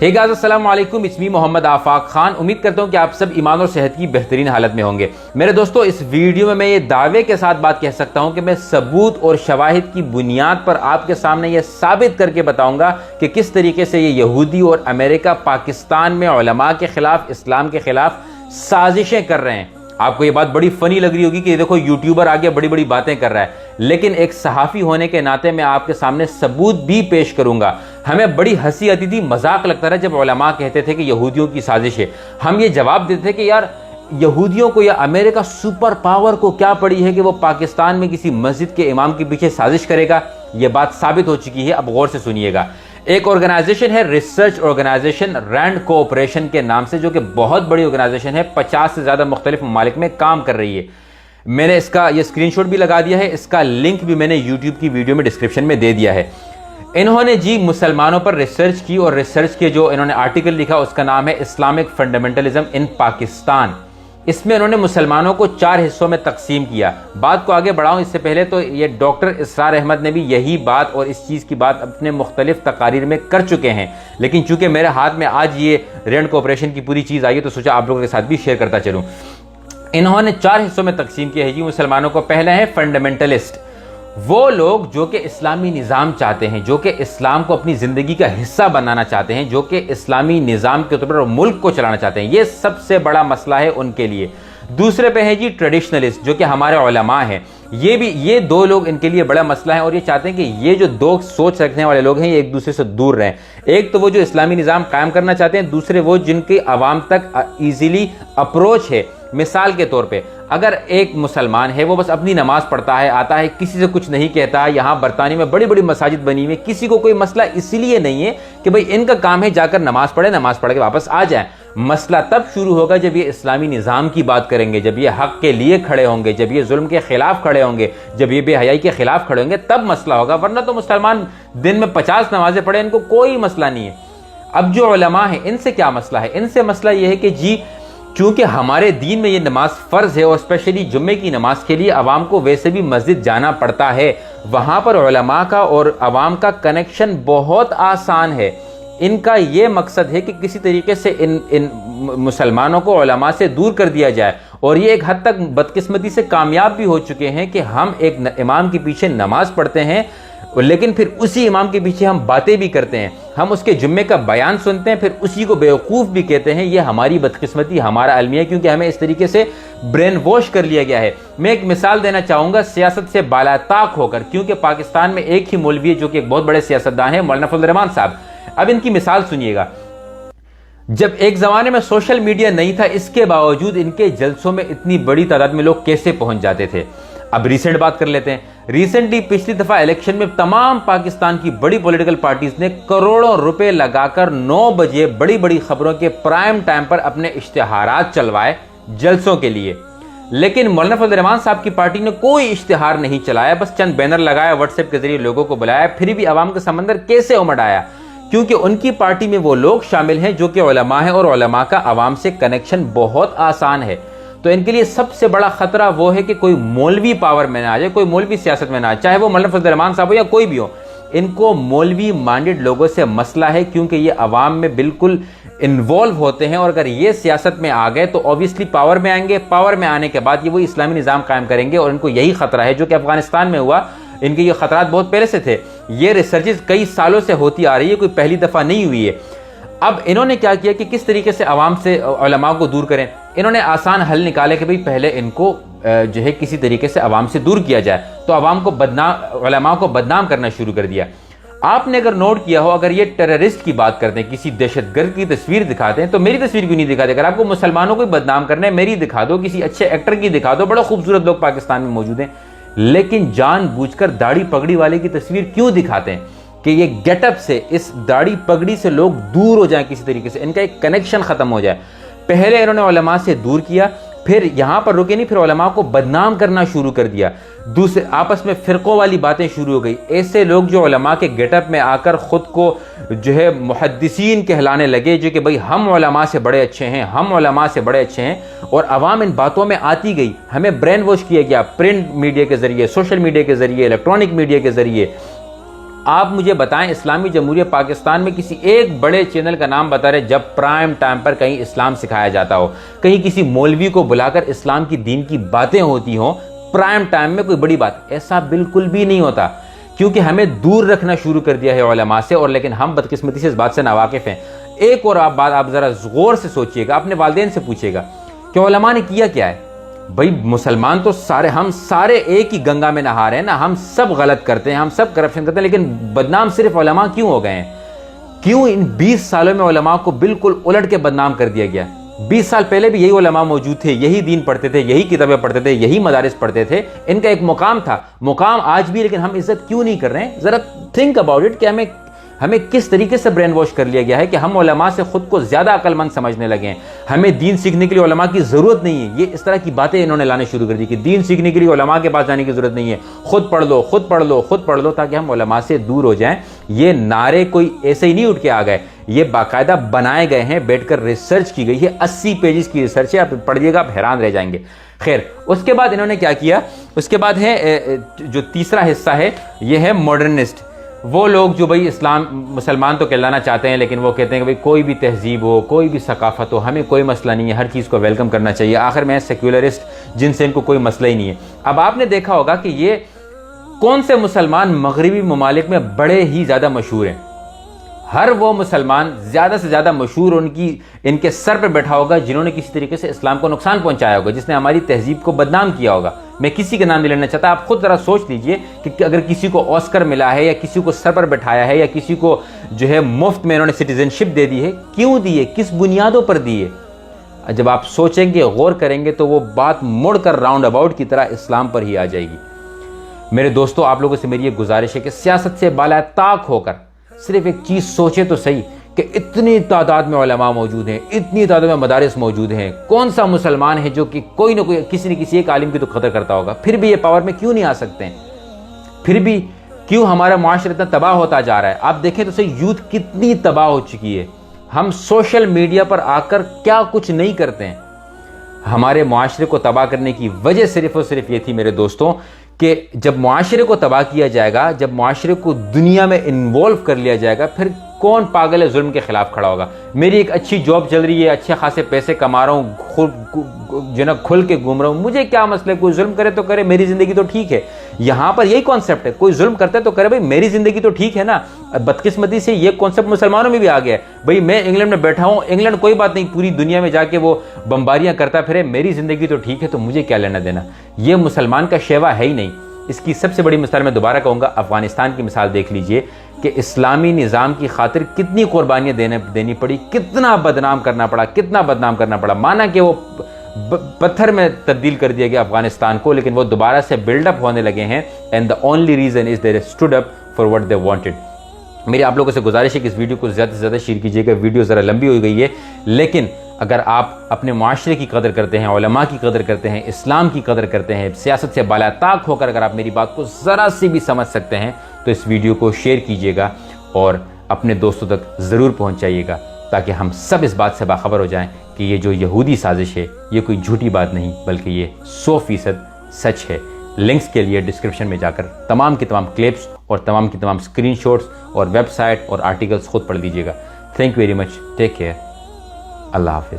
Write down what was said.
Hey guys अस्सलाम वालेकुम, it's me Mohammad आफाक खान। उम्मीद करता हूं कि आप सब ईमान और सेहत की बेहतरीन हालत में होंगे। मेरे दोस्तों, इस वीडियो में मैं ये दावे के साथ बात कह सकता हूं कि मैं सबूत और शवाहिद की बुनियाद पर आपके सामने ये साबित करके बताऊंगा कि किस तरीके से ये यहूदी और अमेरिका पाकिस्तान में उलमा के खिलाफ, इस्लाम के खिलाफ साजिशें कर रहे हैं। आपको ये बात बड़ी फनी लग रही होगी कि देखो यूट्यूबर आगे बड़ी बड़ी बातें कर रहा है, लेकिन एक सहाफ़ी होने के नाते मैं आपके सामने सबूत भी पेश करूंगा। हमें बड़ी हंसी आती थी, मजाक लगता था जब उलमा कहते थे कि यहूदियों की साजिश है। हम ये जवाब देते थे कि यार यहूदियों को या अमेरिका सुपर पावर को क्या पड़ी है कि वो पाकिस्तान में किसी मस्जिद के इमाम के पीछे साजिश करेगा। ये बात साबित हो चुकी है, अब गौर से सुनिएगा। एक ऑर्गेनाइजेशन है, रिसर्च ऑर्गेनाइजेशन रैंड कोऑपरेशन के नाम से, जो कि बहुत बड़ी ऑर्गेनाइजेशन है, 50 से ज्यादा मुख्तलिफ ममालिक में काम कर रही है। मैंने इसका ये स्क्रीनशॉट भी लगा दिया है, इसका लिंक भी मैंने यूट्यूब की वीडियो में डिस्क्रिप्शन में दे दिया है। इन्होंने जी मुसलमानों पर रिसर्च की और रिसर्च के जो इन्होंने आर्टिकल लिखा उसका नाम है इस्लामिक फंडामेंटलिज्म इन पाकिस्तान। इसमें उन्होंने मुसलमानों को 4 हिस्सों में तकसीम किया। बात को आगे बढ़ाऊं इससे पहले तो ये डॉक्टर इसरार अहमद ने भी यही बात और इस चीज़ की बात अपने मुख्तलिफ तकारीर में कर चुके हैं, लेकिन चूंकि मेरे हाथ में आज ये रैंड कोऑपरेशन की पूरी चीज़ आई है तो सोचा आप लोगों के साथ भी शेयर करता चलूँ। इन्होंने 4 हिस्सों में तकसीम किया है जी मुसलमानों को। पहला है फंडामेंटलिस्ट, वो लोग जो कि इस्लामी निज़ाम चाहते हैं, जो कि इस्लाम को अपनी ज़िंदगी का हिस्सा बनाना चाहते हैं, जो कि इस्लामी निज़ाम के तौर पर मुल्क को चलाना चाहते हैं। ये सबसे बड़ा मसला है उनके लिए। दूसरे पे है जी ट्रेडिशनलिस्ट, जो कि हमारे उलमा हैं। ये 2 लोग इनके लिए बड़ा मसला है और ये चाहते हैं कि ये जो 2 सोच रखने वाले लोग हैं ये एक दूसरे से दूर रहें। एक तो वो जो इस्लामी निज़ाम कायम करना चाहते हैं, दूसरे वो जिनकी आवाम तक ईजिली अप्रोच है। मिसाल के तौर पे अगर एक मुसलमान है, वो बस अपनी नमाज पढ़ता है, आता है, किसी से कुछ नहीं कहता है। यहाँ बरतानी में बड़ी बड़ी मसाजिद बनी हुई, किसी को कोई मसला इसलिए नहीं है कि भाई इनका काम है जाकर नमाज पढ़े, नमाज पढ़ के वापस आ जाए। मसला तब शुरू होगा जब ये इस्लामी निज़ाम की बात करेंगे, जब ये हक के लिए खड़े होंगे, जब ये जुल्म के खिलाफ खड़े होंगे, जब ये बेहयाई के खिलाफ खड़े होंगे, तब मसला होगा। वरना तो मुसलमान दिन में 50 नमाजें पढ़े, इनको कोई मसला नहीं है। अब जो उलमा है इनसे क्या मसला है? इनसे मसला ये है कि जी चूंकि हमारे दीन में ये नमाज फ़र्ज है और स्पेशली जुम्मे की नमाज के लिए अवाम को वैसे भी मस्जिद जाना पड़ता है, वहाँ पर उलमा का और अवाम का कनेक्शन बहुत आसान है। इनका ये मकसद है कि किसी तरीके से इन मुसलमानों को उलमा से दूर कर दिया जाए, और ये एक हद तक बदकिस्मती से कामयाब भी हो चुके हैं कि हम एक इमाम के पीछे नमाज पढ़ते हैं, लेकिन फिर उसी इमाम के पीछे हम बातें भी करते हैं, हम उसके जुम्मे का बयान सुनते हैं, फिर उसी को बेवकूफ़ भी कहते हैं। ये हमारी बदकिस्मती, हमारा अलमिया, क्योंकि हमें इस तरीके से ब्रेन वॉश कर लिया गया है। मैं एक मिसाल देना चाहूँगा सियासत से बालाताक होकर, क्योंकि पाकिस्तान में एक ही मौलवी है जो कि एक बहुत बड़े सियासतदान है, मौलाना फजल रहमान साहब। अब इनकी मिसाल सुनिएगा। जब एक ज़माने में सोशल मीडिया नहीं था, इसके बावजूद इनके जलसों में इतनी बड़ी तादाद में लोग कैसे पहुँच जाते थे। अब रिसेंट बात कर लेते हैं। रिसेंटली पिछली दफा इलेक्शन में तमाम पाकिस्तान की बड़ी पॉलिटिकल पार्टीज ने करोड़ों रुपए लगाकर 9 बजे बड़ी बड़ी खबरों के प्राइम टाइम पर अपने इश्तिहारात चलवाए जलसों के लिए, लेकिन मौलाना फजल रहमान साहब की पार्टी ने कोई इश्तिहार नहीं चलाया, बस चंद बैनर लगाया, व्हाट्सएप के जरिए लोगों को बुलाया। फिर भी अवाम का समंदर कैसे उमड़ आया? क्योंकि उनकी पार्टी में वो लोग शामिल हैं जो कि उलमा है, और उलमा का अवाम से कनेक्शन बहुत आसान है। तो इनके लिए सबसे बड़ा खतरा वो है कि कोई मौलवी पावर में ना आ जाए, कोई मौलवी सियासत में ना आए, चाहे वो मौलाना फजल रहमान साहब हो या कोई भी हो। इनको मौलवी माइंडेड लोगों से मसला है, क्योंकि ये अवाम में बिल्कुल इन्वॉल्व होते हैं, और अगर ये सियासत में आ गए तो ऑब्वियसली पावर में आएंगे। पावर में आने के बाद ये वही इस्लामी निज़ाम कायम करेंगे, और इनको यही खतरा है जो कि अफगानिस्तान में हुआ। इनके ये खतरात बहुत पहले से थे, ये रिसर्चेस कई सालों से होती आ रही है, कोई पहली दफ़ा नहीं हुई है। अब इन्होंने क्या किया कि किस तरीके से अवाम से उलमा को दूर करें। इन्होंने आसान हल निकाले कि भाई पहले इनको जो है किसी तरीके से अवाम से दूर किया जाए, तो अवाम को उलमा को बदनाम करना शुरू कर दिया। आपने अगर नोट किया हो, अगर ये टेररिस्ट की बात करते हैं, किसी दहशतगर्द की तस्वीर दिखाते हैं, तो मेरी तस्वीर क्यों नहीं दिखाते? अगर आपको मुसलमानों को बदनाम करना है, मेरी दिखा दो, किसी अच्छे एक्टर की दिखा दो। बड़ा खूबसूरत लोग पाकिस्तान में मौजूद हैं, लेकिन जानबूझकर दाढ़ी पगड़ी वाले की तस्वीर क्यों दिखाते हैं कि ये गेटअप से, इस दाढ़ी पगड़ी से लोग दूर हो जाएं, किसी तरीके से इनका एक कनेक्शन खत्म हो जाए। पहले इन्होंने उलमा से दूर किया, फिर यहां पर रुके नहीं, फिर उलमा को बदनाम करना शुरू कर दिया। दूसरे आपस में फिरकों वाली बातें शुरू हो गई। ऐसे लोग जो उलमा के गेटअप में आकर खुद को जो है मुहद्दिसीन कहलाने लगे, जो कि भाई हम उलमा से बड़े अच्छे हैं, हम उलमा से बड़े अच्छे हैं, और अवाम इन बातों में आती गई। हमें ब्रेन वॉश किया गया प्रिंट मीडिया के जरिए, सोशल मीडिया के जरिए, इलेक्ट्रॉनिक मीडिया के जरिए। آپ مجھے بتائیں اسلامی جمہوریہ پاکستان میں کسی ایک بڑے چینل کا نام بتا رہے جب پرائم ٹائم پر کہیں اسلام سکھایا جاتا ہو, کہیں کسی مولوی کو بلا کر اسلام کی دین کی باتیں ہوتی ہوں پرائم ٹائم میں کوئی بڑی بات, ایسا بالکل بھی نہیں ہوتا, کیونکہ ہمیں دور رکھنا شروع کر دیا ہے علماء سے, اور لیکن ہم بدقسمتی سے اس بات سے ناواقف ہیں. ایک اور بات آپ ذرا غور سے سوچئے گا, اپنے والدین سے پوچھئے گا کہ علماء نے کیا کیا ہے. بھائی مسلمان تو ہم سارے ایک ہی گنگا میں نہا رہے ہیں نا, ہم سب غلط کرتے ہیں, ہم سب کرپشن کرتے ہیں, لیکن بدنام صرف علماء کیوں ہو گئے ہیں؟ کیوں ان 20 سالوں میں علماء کو بالکل الٹ کے بدنام کر دیا گیا؟ 20 سال پہلے بھی یہی علماء موجود تھے, یہی دین پڑھتے تھے, یہی کتابیں پڑھتے تھے, یہی مدارس پڑھتے تھے, ان کا ایک مقام تھا, مقام آج بھی, لیکن ہم عزت کیوں نہیں کر رہے ہیں؟ ذرا تھنک اباؤٹ اٹ کہ ہمیں کس طریقے سے برین واش کر لیا گیا ہے کہ ہم علماء سے خود کو زیادہ عقل مند سمجھنے لگے ہیں. ہمیں دین سیکھنے کے لیے علماء کی ضرورت نہیں ہے. یہ اس طرح کی باتیں انہوں نے لانے شروع کر دی کہ دین سیکھنے کے لیے علماء کے پاس جانے کی ضرورت نہیں ہے, خود پڑھ لو, خود پڑھ لو, خود پڑھ لو, تاکہ ہم علماء سے دور ہو جائیں. یہ نعرے کوئی ایسے ہی نہیں اٹھ کے آ گئے, یہ باقاعدہ بنائے گئے ہیں, بیٹھ کر ریسرچ کی گئی ہے, 80 پیجز کی ریسرچ ہے, آپ پڑھیے گا آپ حیران رہ جائیں گے. خیر, اس کے بعد انہوں نے کیا کیا, اس کے بعد ہے جو تیسرا حصہ ہے, یہ ہے ماڈرنسٹ. وہ لوگ جو بھائی مسلمان تو کہلانا چاہتے ہیں, لیکن وہ کہتے ہیں کہ بھائی کوئی بھی تہذیب ہو, کوئی بھی ثقافت ہو, ہمیں کوئی مسئلہ نہیں ہے, ہر چیز کو ویلکم کرنا چاہیے. آخر میں سیکولرسٹ, جن سے ان کو کوئی مسئلہ ہی نہیں ہے. اب آپ نے دیکھا ہوگا کہ یہ کون سے مسلمان مغربی ممالک میں بڑے ہی زیادہ مشہور ہیں. ہر وہ مسلمان زیادہ سے زیادہ مشہور ان کے سر پہ بیٹھا ہوگا جنہوں نے کسی طریقے سے اسلام کو نقصان پہنچایا ہوگا, جس نے ہماری تہذیب کو بدنام کیا ہوگا. میں کسی کا نام نہیں لینا چاہتا, آپ خود ذرا سوچ لیجئے کہ اگر کسی کو آسکر ملا ہے, یا کسی کو سر پر بٹھایا ہے, یا کسی کو جو ہے مفت میں انہوں نے سٹیزن شپ دے دی ہے, کیوں دی ہے, کس بنیادوں پر دی ہے؟ جب آپ سوچیں گے, غور کریں گے, تو وہ بات مڑ کر راؤنڈ اباؤٹ کی طرح اسلام پر ہی آ جائے گی. میرے دوستو, آپ لوگوں سے میری یہ گزارش ہے کہ سیاست سے بالائے طاق ہو کر صرف ایک چیز سوچے تو صحیح کہ اتنی تعداد میں علماء موجود ہیں, اتنی تعداد میں مدارس موجود ہیں, کون سا مسلمان ہے جو کہ کوئی نہ کوئی کسی نہ کسی ایک عالم کی تو قدر کرتا ہوگا؟ پھر بھی یہ پاور میں کیوں نہیں آ سکتے ہیں؟ پھر بھی کیوں ہمارا معاشرہ اتنا تباہ ہوتا جا رہا ہے؟ آپ دیکھیں تو صحیح, یوتھ کتنی تباہ ہو چکی ہے. ہم سوشل میڈیا پر آ کر کیا کچھ نہیں کرتے ہیں. ہمارے معاشرے کو تباہ کرنے کی وجہ صرف اور صرف یہ تھی میرے دوستوں کہ جب معاشرے کو تباہ کیا جائے گا, جب معاشرے کو دنیا میں انوالو کر لیا جائے گا, پھر کون پاگل ہے ظلم کے خلاف کھڑا ہوگا؟ میری ایک اچھی جاب چل رہی ہے, اچھے خاصے پیسے کما رہا ہوں, جو نا کھل کے گھوم رہا ہوں, مجھے کیا مسئلہ ہے؟ کوئی ظلم کرے تو کرے, میری زندگی تو ٹھیک ہے. یہاں پر یہی کانسیپٹ ہے, کوئی ظلم کرتا ہے تو کرے, بھائی میری زندگی تو ٹھیک ہے نا. بدقسمتی سے یہ کانسیپٹ مسلمانوں میں بھی آ گیا ہے, بھائی میں انگلینڈ میں بیٹھا ہوں, انگلینڈ کوئی بات نہیں, پوری دنیا میں جا کے وہ بمباریاں کرتا پھرے, میری زندگی تو ٹھیک ہے, تو مجھے کیا لینا دینا؟ یہ مسلمان کا شیوا ہے ہی نہیں. اس کی سب سے بڑی مثال میں دوبارہ کہوں گا, افغانستان کی مثال دیکھ لیجئے کہ اسلامی نظام کی خاطر کتنی قربانیاں دینی پڑی, کتنا بدنام کرنا پڑا, کتنا بدنام کرنا پڑا. مانا کہ وہ پتھر میں تبدیل کر دیا گیا افغانستان کو, لیکن وہ دوبارہ سے بلڈ اپ ہونے لگے ہیں. And the only reason is they stood up for what they wanted. میری آپ لوگوں سے گزارش ہے کہ اس ویڈیو کو زیادہ سے زیادہ شیئر کیجیے گا. ویڈیو ذرا لمبی ہو گئی ہے, لیکن اگر آپ اپنے معاشرے کی قدر کرتے ہیں, علماء کی قدر کرتے ہیں, اسلام کی قدر کرتے ہیں, سیاست سے بالائے طاق ہو کر اگر آپ میری بات کو ذرا سی بھی سمجھ سکتے ہیں, تو اس ویڈیو کو شیئر کیجیے گا اور اپنے دوستوں تک ضرور پہنچائیے گا, تاکہ ہم سب اس بات سے باخبر ہو جائیں کہ یہ جو یہودی سازش ہے یہ کوئی جھوٹی بات نہیں, بلکہ یہ 100% سچ ہے. لنکس کے لیے ڈسکرپشن میں جا کر تمام کی تمام کلپس اور تمام کی تمام اسکرین شاٹس اور ویب سائٹ اور آرٹیکلس خود پڑھ لیجیے گا. Thank you very much, take care, اللہ حافظ.